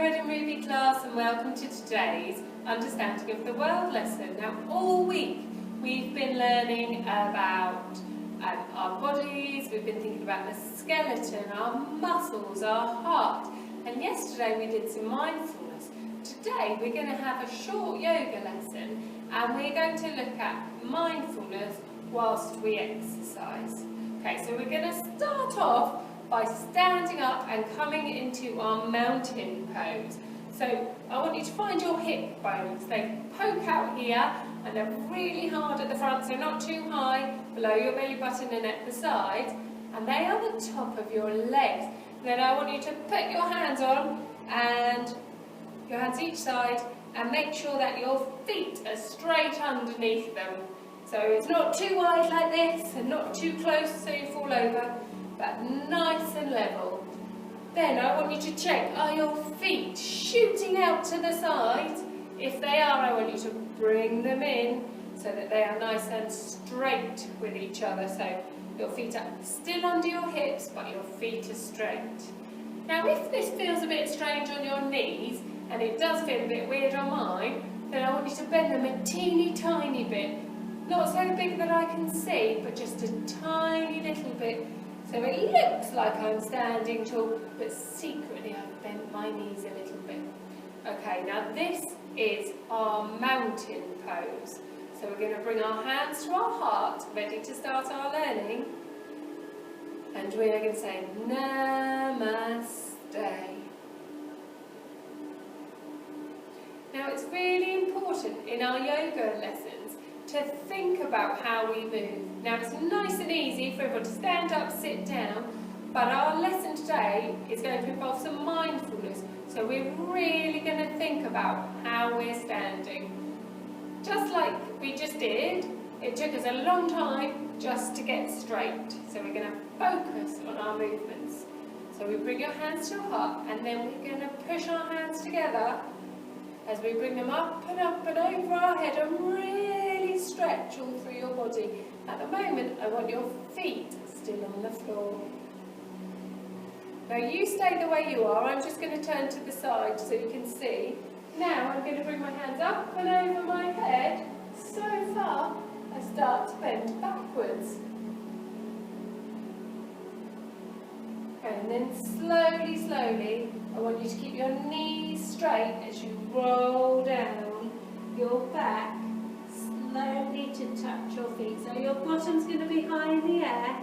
Red and Ruby class, and welcome to today's Understanding of the World lesson. Now, all week we've been learning about our bodies, we've been thinking about the skeleton, our muscles, our heart, and yesterday we did some mindfulness. Today we're going to have a short yoga lesson, and we're going to look at mindfulness whilst we exercise. Okay, so we're going to start off by standing up and coming into our mountain pose. So I want you to find your hip bones. They poke out here and they're really hard at the front, so not too high, below your belly button and at the sides. And they are the top of your legs. Then I want you to put your hands on, and your hands each side, and make sure that your feet are straight underneath them. So it's not too wide like this and not too close so you fall over, but nice and level. Then I want you to check, are your feet shooting out to the side? If they are, I want you to bring them in so that they are nice and straight with each other. So your feet are still under your hips, but your feet are straight. Now if this feels a bit strange on your knees, and it does feel a bit weird on mine, then I want you to bend them a teeny tiny bit. Not so big that I can see, but just a tiny little bit. So it looks like I'm standing tall, but secretly I've bent my knees a little bit. Okay, now this is our mountain pose. So we're going to bring our hands to our heart, ready to start our learning. And we are going to say, Namaste. Now it's really important in our yoga lessons to think about how we move. Now it's nice and easy for everyone to stand up, sit down, but our lesson today is going to involve some mindfulness. So we're really going to think about how we're standing. Just like we just did, it took us a long time just to get straight. So we're going to focus on our movements. So we bring your hands to your heart, and then we're going to push our hands together as we bring them up and over our head, and really stretch all through your body. At the moment, I want your feet still on the floor. Now you stay the way you are. I'm just going to turn to the side so you can see. Now I'm going to bring my hands up and over my head so far I start to bend backwards. And then slowly, slowly, I want you to keep your knees straight as you roll down your back, slowly to touch your feet. So your bottom's going to be high in the air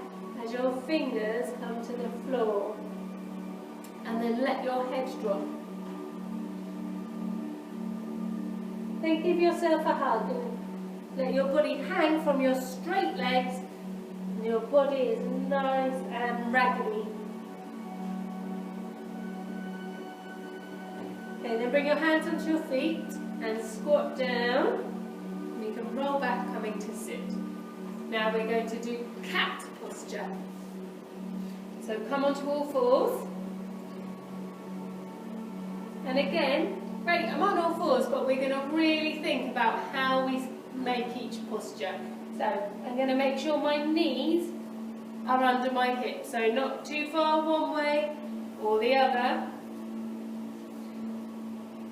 as your fingers come to the floor. And then let your head drop. Then give yourself a hug and let your body hang from your straight legs, and your body is nice and raggedy. Okay, then bring your hands onto your feet and squat down. You can roll back, coming to sit. Now we're going to do cat posture. So come onto all fours. And again, great, I'm on all fours, but we're going to really think about how we make each posture. So I'm going to make sure my knees are under my hips, so not too far one way or the other.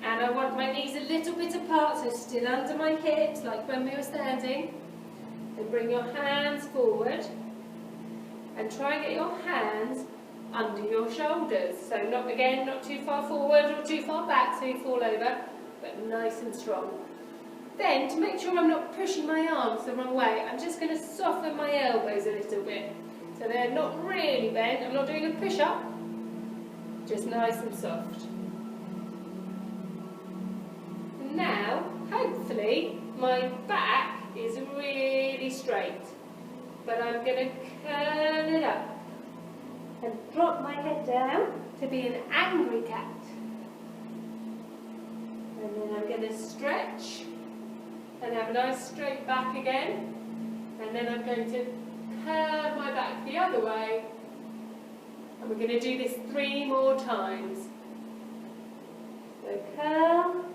And I want my knees a little bit apart, so still under my hips, like when we were standing. Then bring your hands forward and try and get your hands under your shoulders. So not too far forward or too far back so you fall over, but nice and strong. Then, to make sure I'm not pushing my arms the wrong way, I'm just going to soften my elbows a little bit. So they're not really bent, I'm not doing a push-up, just nice and soft. Now, hopefully, my back is really straight, but I'm going to curl it up and drop my head down to be an angry cat. And then I'm going to stretch and have a nice straight back again. And then I'm going to curl my back the other way. And we're going to do this 3 more times. So curl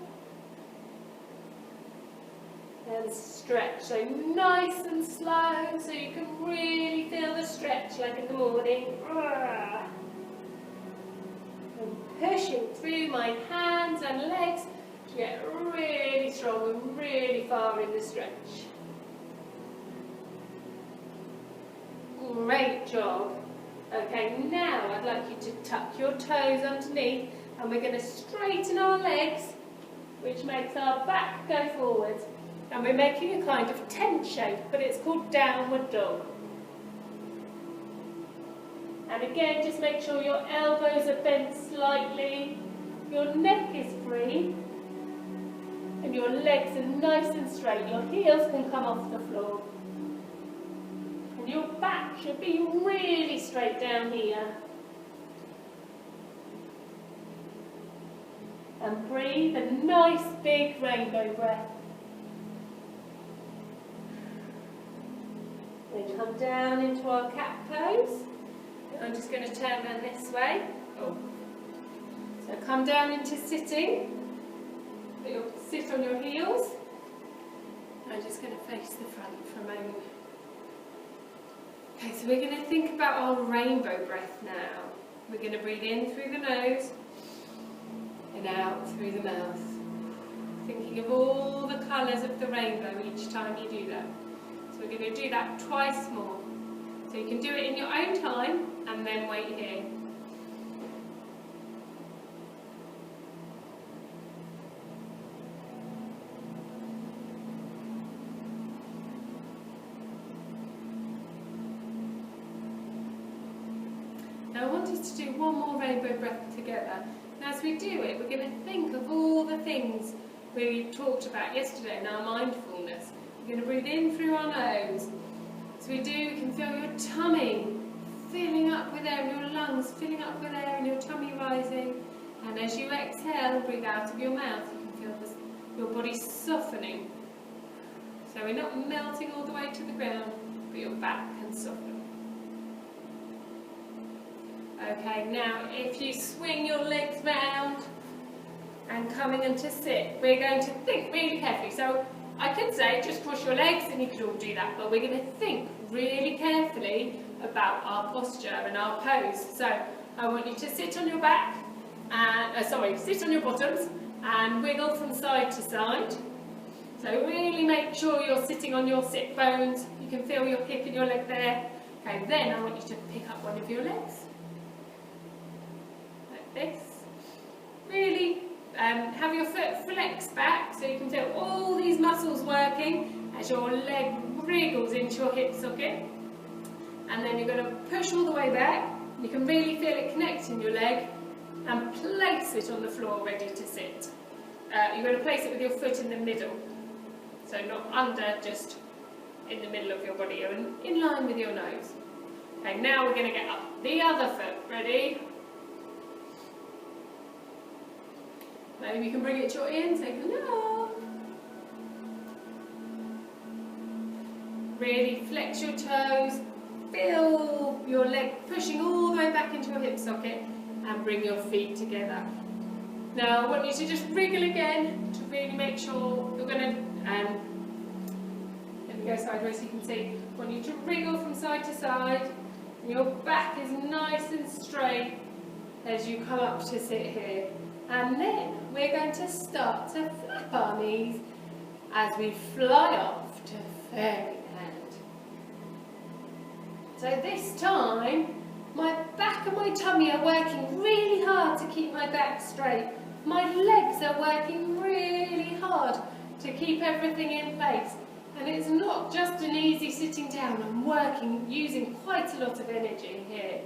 and stretch. So nice and slow so you can really feel the stretch like in the morning. And pushing through my hands and legs to get really strong and really far in the stretch. Great job. Okay, now I'd like you to tuck your toes underneath, and we're going to straighten our legs, which makes our back go forwards. And we're making a kind of tent shape, but it's called downward dog. And again, just make sure your elbows are bent slightly, your neck is free, and your legs are nice and straight. Your heels can come off the floor. And your back should be really straight down here. And breathe a nice big rainbow breath. Then come down into our cat pose. I'm just going to turn around this way. Oh. So come down into sitting. You'll sit on your heels. I'm just going to face the front for a moment. Okay, so we're going to think about our rainbow breath now. We're going to breathe in through the nose and out through the mouth. Thinking of all the colours of the rainbow each time you do that. So we're going to do that twice more. So you can do it in your own time and then wait here. Now I want us to do one more rainbow breath together. And as we do it, we're going to think of all the things we talked about yesterday in our mindfulness. We're going to breathe in through our nose. So we can feel your tummy filling up with air, your lungs filling up with air, and your tummy rising. And as you exhale, breathe out of your mouth, you can feel your body softening. So we're not melting all the way to the ground, but your back can soften. Okay, now if you swing your legs round and coming into sit, we're going to think really carefully. So I could say just cross your legs and you could all do that, but we're going to think really carefully about our posture and our pose. So I want you to sit on your back, and sit on your bottoms and wiggle from side to side. So really make sure you're sitting on your sit bones. You can feel your hip and your leg there. Okay, then I want you to pick up one of your legs. Like this. Really have your foot flexed back so you can feel all these muscles working as your leg wriggles into your hip socket. And then you're going to push all the way back. You can really feel it connecting your leg and place it on the floor ready to sit. You're going to place it with your foot in the middle. So not under, just in the middle of your body. You're in line with your nose. Okay, now we're going to get up the other foot. Ready? Maybe you can bring it to your ear, say hello. Really flex your toes, feel your leg pushing all the way back into your hip socket, and bring your feet together. Now I want you to just wriggle again to really make sure you're going to, let me go sideways so you can see. I want you to wriggle from side to side, and your back is nice and straight as you come up to sit here. And then we're going to start to flap our knees as we fly off to fairyland. So this time, my back and my tummy are working really hard to keep my back straight. My legs are working really hard to keep everything in place. And it's not just an easy sitting down, I'm working, using quite a lot of energy here.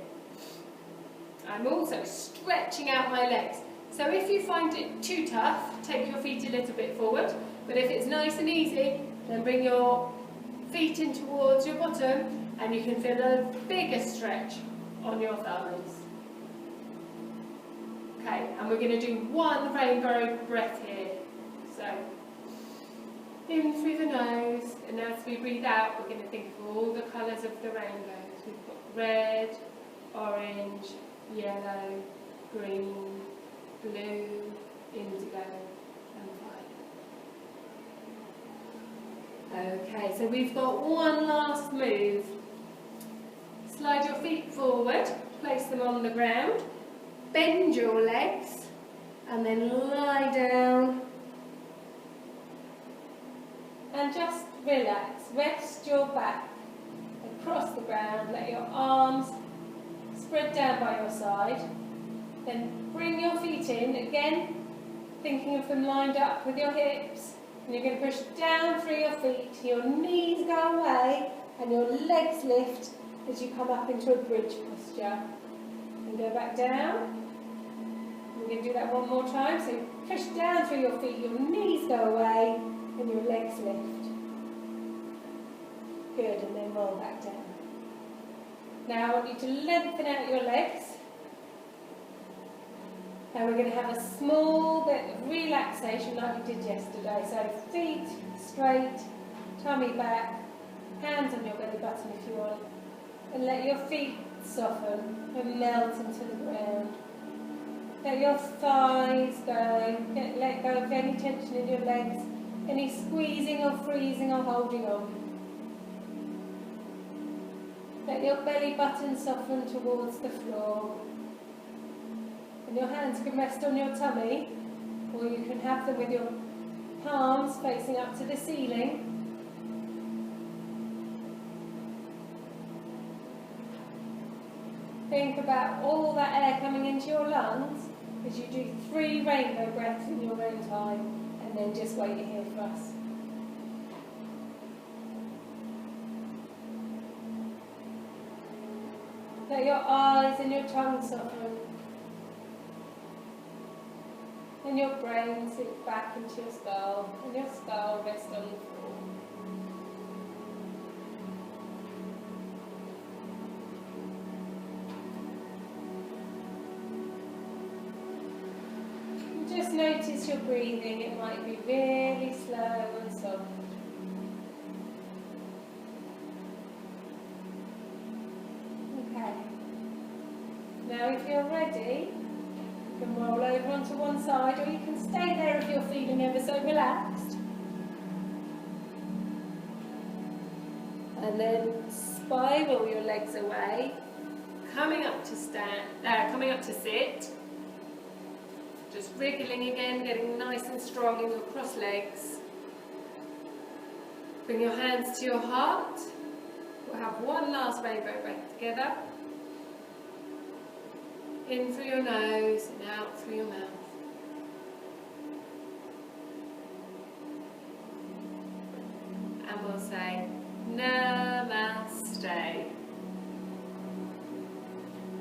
I'm also stretching out my legs. So if you find it too tough, take your feet a little bit forward. But if it's nice and easy, then bring your feet in towards your bottom and you can feel a bigger stretch on your thighs. Okay, and we're going to do one rainbow breath here. So, in through the nose, and as we breathe out, we're going to think of all the colours of the rainbows. We've got red, orange, yellow, green, blue, indigo and violet. Okay, so we've got one last move. Slide your feet forward, place them on the ground, bend your legs and then lie down and just relax. Rest your back across the ground. Let your arms spread down by your side. Then bring your feet in again, thinking of them lined up with your hips. And you're going to push down through your feet. Your knees go away and your legs lift as you come up into a bridge posture. And go back down. We're going to do that one more time. So push down through your feet, your knees go away and your legs lift. Good, and then roll back down. Now I want you to lengthen out your legs. And we're going to have a small bit of relaxation like we did yesterday. So feet straight, tummy back, hands on your belly button if you want. And let your feet soften and melt into the ground. Let your thighs go. Let go of any tension in your legs, any squeezing or freezing or holding on. Let your belly button soften towards the floor. And your hands can rest on your tummy, or you can have them with your palms facing up to the ceiling. Think about all that air coming into your lungs as you do 3 rainbow breaths in your own time, and then just wait here for us. Let your eyes and your tongue soften. And your brain sink back into your skull, and your skull rest on the floor. And just notice your breathing. It might be really slow and soft. Okay. Now if you're ready, you can roll over onto one side, or you can stay there if you're feeling ever so relaxed. And then spiral your legs away, coming up to sit. Just wriggling again, getting nice and strong in your cross legs. Bring your hands to your heart. We'll have one last rainbow breath together. In through your nose and out through your mouth. And we'll say Namaste.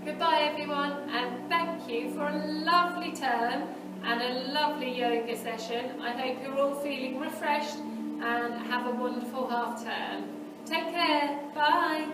Goodbye everyone, and thank you for a lovely term and a lovely yoga session. I hope you're all feeling refreshed and have a wonderful half term. Take care, bye.